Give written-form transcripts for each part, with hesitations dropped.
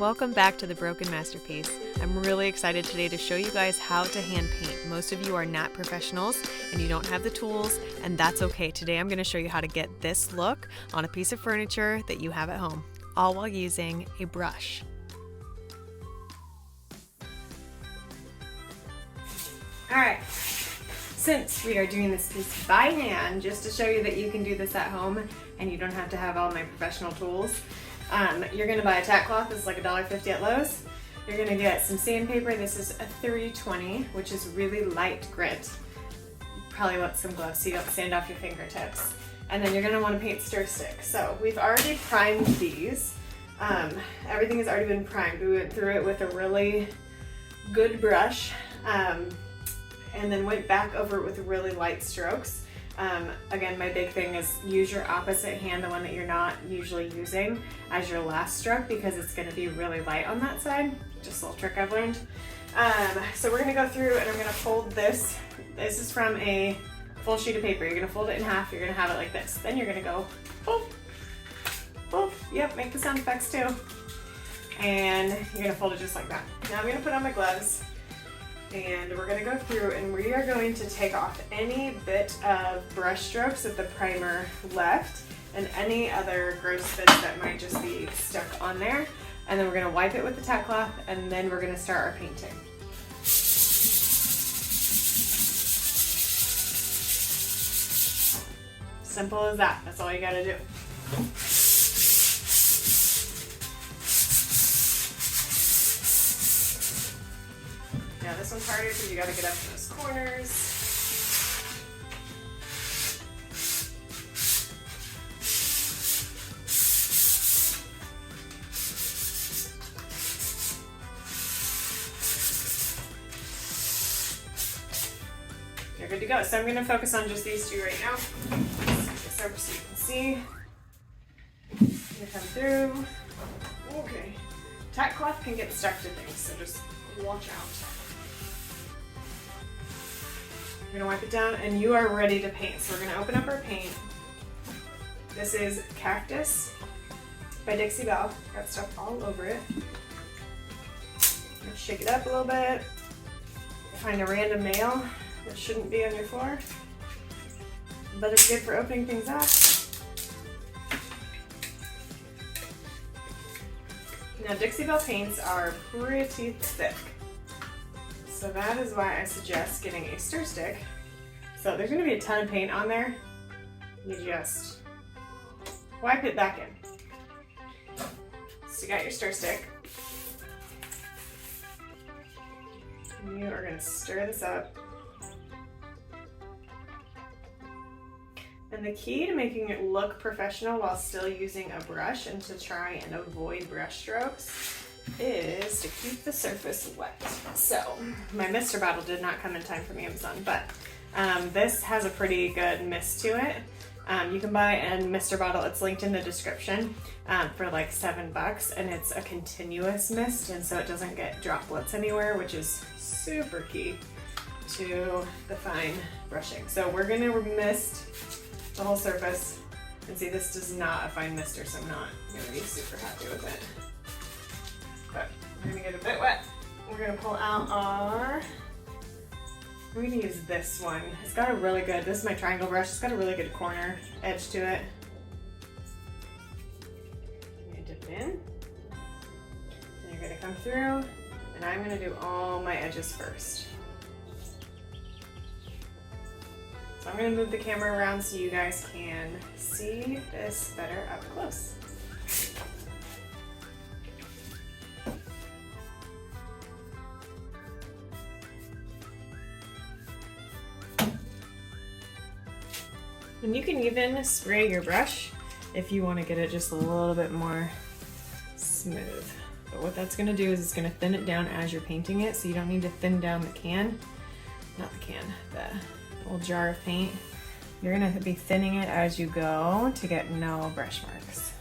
Welcome back to The Broken Masterpiece. I'm really excited today to show you guys how to hand paint. Most of you are not professionals and you don't have the tools, and that's okay. Today I'm going to show you how to get this look on a piece of furniture that you have at home, all while using a brush. Alright, since we are doing this piece by hand, just to show you that you can do this at home and you don't have to have all my professional tools, you're going to buy a tack cloth. This is like $1.50 at Lowe's. You're going to get some sandpaper. This is a 30-20, which is really light grit. You probably want some gloves so you don't sand off your fingertips. And then you're going to want to paint stir stick. So we've already primed these. Everything has already been primed. We went through it with a really good brush and then went back over it with really light strokes. Again, my big thing is use your opposite hand, the one that you're not usually using, as your last stroke, because it's going to be really light on that side. Just a little trick I've learned. So we're going to go through and I'm going to fold this. This is from a full sheet of paper. You're going to fold it in half. You're going to have it like this. Then you're going to go, boop, boop. Yep, make the sound effects too. And you're going to fold it just like that. Now I'm going to put on my gloves. And we're going to go through and we are going to take off any bit of brush strokes that the primer left and any other gross bits that might just be stuck on there. And then we're going to wipe it with the tack cloth and then we're going to start our painting. Simple as that. That's all you got to do. Now this one's harder because you got to get up to those corners. You're good to go. So I'm going to focus on just these two right now. Just over so you can see. I'm going to come through. Okay. Tack cloth can get stuck to things, so just watch out. We're gonna wipe it down and you are ready to paint. So we're gonna open up our paint. This is Cactus by Dixie Belle. Got stuff all over it. Let's shake it up a little bit. Find a random nail that shouldn't be on your floor, but it's good for opening things up. Now Dixie Belle paints are pretty thick. So that is why I suggest getting a stir stick. So there's going to be a ton of paint on there. You just wipe it back in. So you got your stir stick. You are going to stir this up. And the key to making it look professional while still using a brush and to try and avoid brush strokes is to keep the surface wet. So my mister bottle did not come in time from Amazon, but this has a pretty good mist to it. You can buy a mister bottle, it's linked in the description, for like $7, and it's a continuous mist, and so it doesn't get droplets anywhere, which is super key to the fine brushing. So we're gonna mist the whole surface, and see, this is not a fine mister, so I'm not gonna be super happy with it. But we're gonna get a bit wet. We're gonna pull out our, we're gonna use this one. It's got a really good, this is my triangle brush, it's got a really good corner edge to it. I'm gonna dip it in. And you're gonna come through, and I'm gonna do all my edges first. So I'm gonna move the camera around so you guys can see this better up close. And you can even spray your brush if you want to get it just a little bit more smooth. But what that's going to do is it's going to thin it down as you're painting it, so you don't need to thin down the can. Not the can, the old jar of paint. You're going to be thinning it as you go to get no brush marks.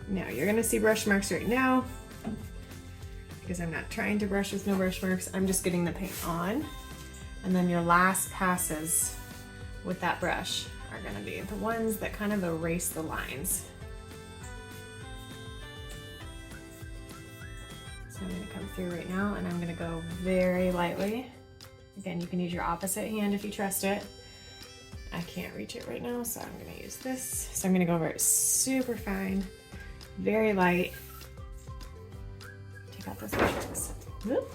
Now you're going to see brush marks right now. Because I'm not trying to brush with no brush marks, I'm just getting the paint on. And then your last passes with that brush are gonna be the ones that kind of erase the lines. So I'm gonna come through right now and I'm gonna go very lightly. Again, you can use your opposite hand if you trust it. I can't reach it right now, so I'm gonna use this. So I'm gonna go over it super fine, very light. Take out those brushes. Whoop.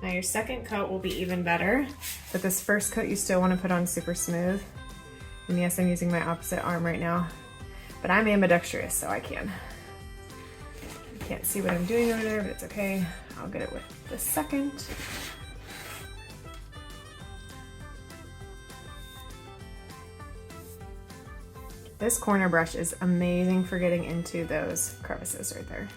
Now your second coat will be even better, but this first coat you still wanna put on super smooth. And yes, I'm using my opposite arm right now, but I'm ambidextrous, so I can. You can't see what I'm doing over there, but it's okay. I'll get it with the second. This corner brush is amazing for getting into those crevices right there.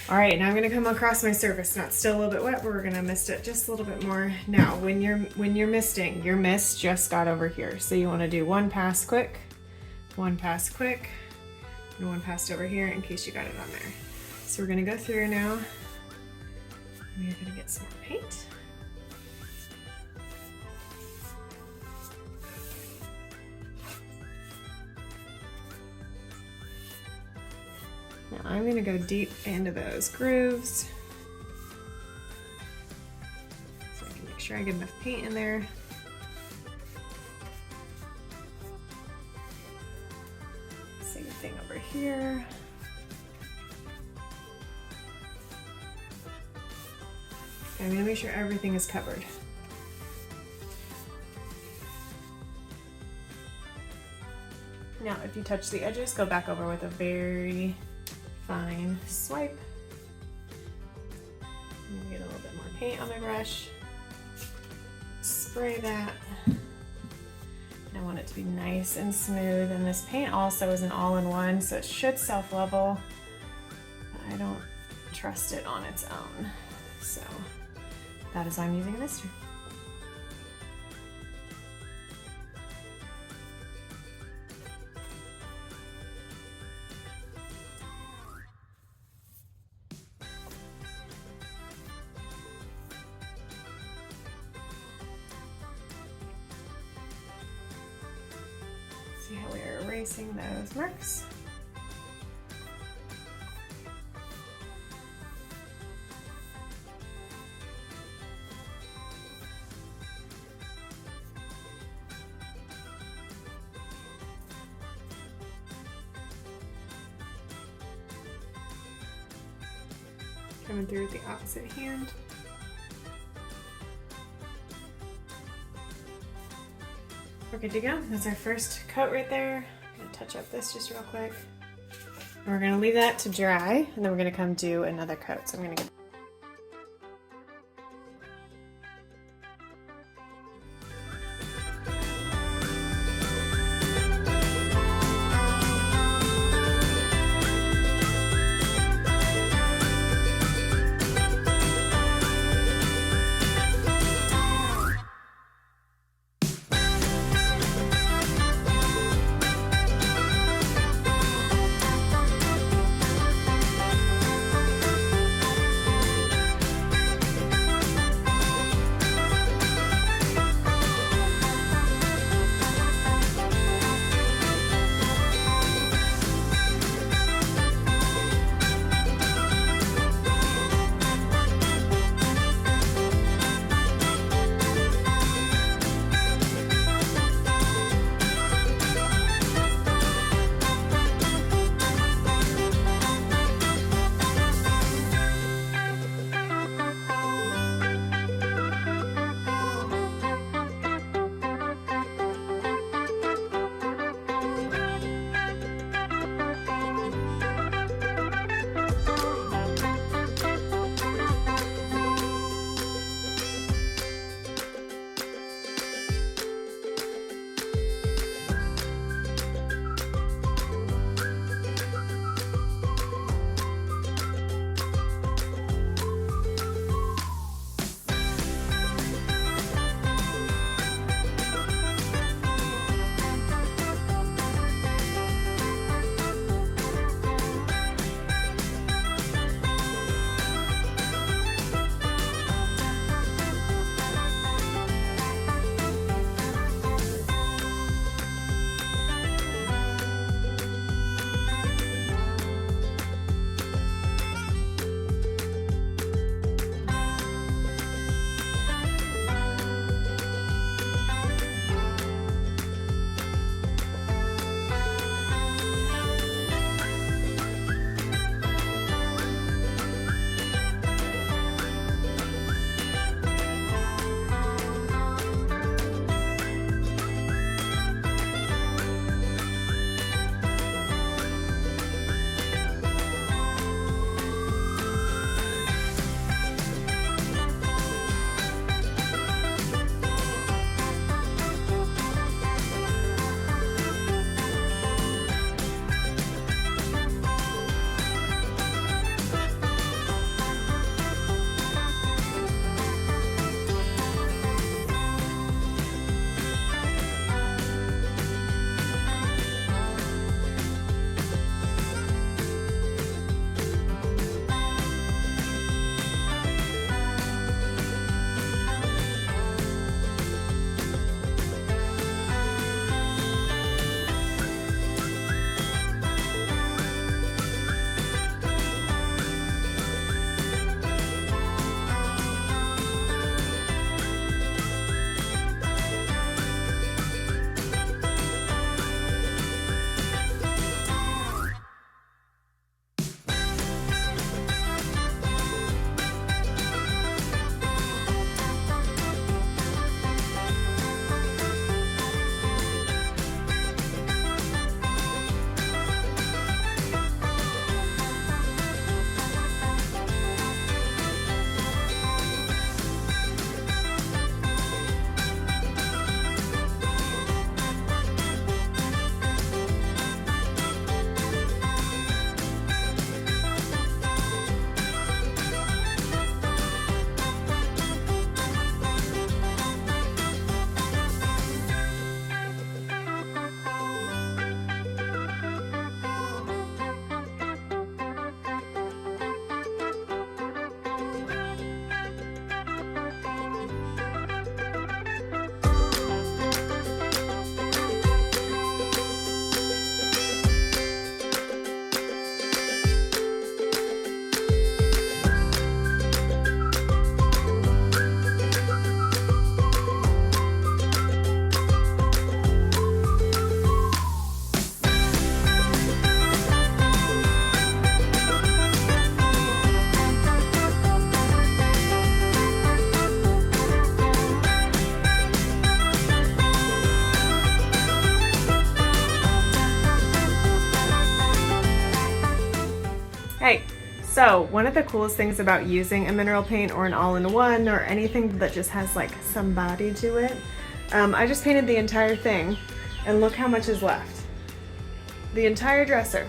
All right, now I'm gonna come across my surface. Now it's still a little bit wet, but we're gonna mist it just a little bit more. Now, when you're misting, your mist just got over here. So you wanna do one pass quick, and one pass over here in case you got it on there. So we're gonna go through now. We're gonna get some more paint. Now I'm gonna go deep into those grooves so I can make sure I get enough paint in there. Same thing over here. I'm gonna make sure everything is covered. Now, if you touch the edges, go back over with a very fine swipe. I'm gonna get a little bit more paint on my brush. Spray that. And I want it to be nice and smooth. And this paint also is an all-in-one, so it should self-level. I don't trust it on its own. So that is why I'm using a mister. See how we're erasing those marks. Coming through with the opposite hand. We're good to go. That's our first coat right there. I'm gonna touch up this just real quick. And we're gonna leave that to dry, and then we're gonna come do another coat. So I'm gonna get So one of the coolest things about using a mineral paint or an all-in-one or anything that just has like some body to it, I just painted the entire thing and look how much is left. The entire dresser.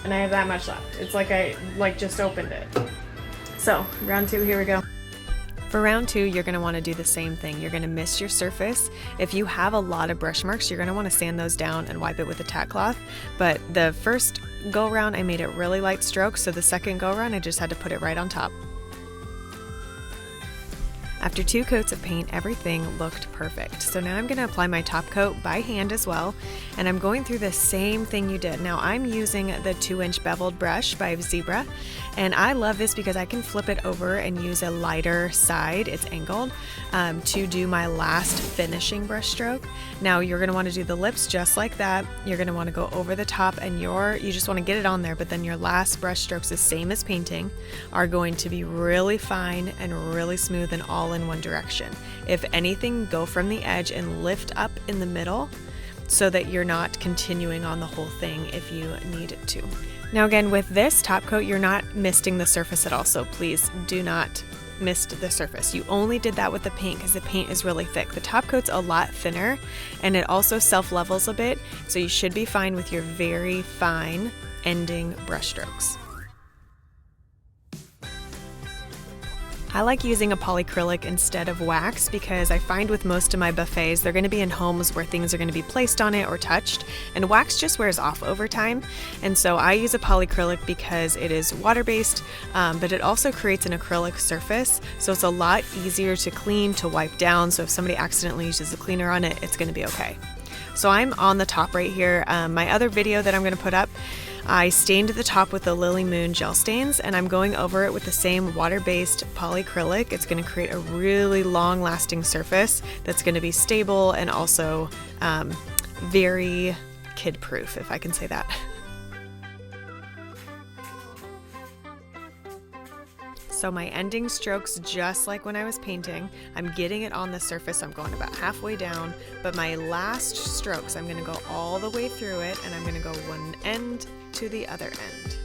And I have that much left. It's like I just opened it. So round 2, here we go. For round 2, you're going to want to do the same thing. You're going to mist your surface. If you have a lot of brush marks, you're going to want to sand those down and wipe it with a tack cloth. But the first go around, I made it really light strokes, so the second go around, I just had to put it right on top. After 2 coats of paint, everything looked perfect. So now I'm going to apply my top coat by hand as well, and I'm going through the same thing you did. Now I'm using the 2-inch beveled brush by Zebra, and I love this because I can flip it over and use a lighter side, it's angled, to do my last finishing brush stroke. Now you're going to want to do the lips just like that. You're going to want to go over the top, and you just want to get it on there, but then your last brush strokes, the same as painting, are going to be really fine and really smooth and all in one direction. If anything, go from the edge and lift up in the middle so that you're not continuing on the whole thing if you need to. Now again, with this top coat, you're not misting the surface at all, so please do not mist the surface. You only did that with the paint because the paint is really thick. The top coat's a lot thinner, and it also self-levels a bit, so you should be fine with your very fine ending brush strokes. I like using a polyacrylic instead of wax because I find with most of my buffets, they're going to be in homes where things are going to be placed on it or touched, and wax just wears off over time. And so I use a polyacrylic because it is water-based, but it also creates an acrylic surface, so it's a lot easier to clean, to wipe down, so if somebody accidentally uses a cleaner on it, it's going to be okay. So I'm on the top right here. My other video that I'm going to put up, I stained the top with the Lily Moon gel stains, and I'm going over it with the same water-based polyacrylic. It's going to create a really long-lasting surface that's going to be stable and also very kid-proof, if I can say that. So my ending strokes, just like when I was painting, I'm getting it on the surface. I'm going about halfway down, but my last strokes, I'm going to go all the way through it, and I'm going to go one end to the other end.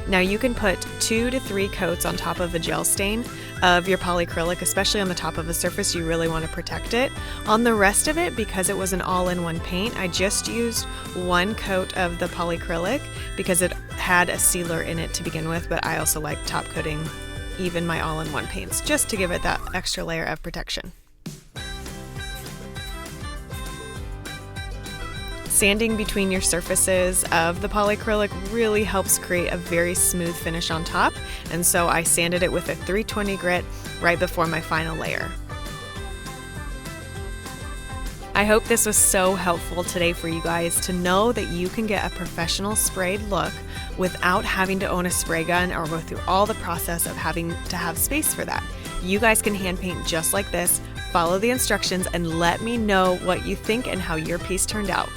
Now you can put 2 to 3 coats on top of a gel stain of your polyacrylic, especially on the top of a surface. You really want to protect it. On the rest of it, because it was an all-in-one paint, I just used 1 coat of the polyacrylic because it had a sealer in it to begin with, but I also like top coating even my all-in-one paints just to give it that extra layer of protection. Sanding between your surfaces of the polyacrylic really helps create a very smooth finish on top, and so I sanded it with a 320 grit right before my final layer. I hope this was so helpful today for you guys to know that you can get a professional sprayed look without having to own a spray gun or go through all the process of having to have space for that. You guys can hand paint just like this, follow the instructions, and let me know what you think and how your piece turned out.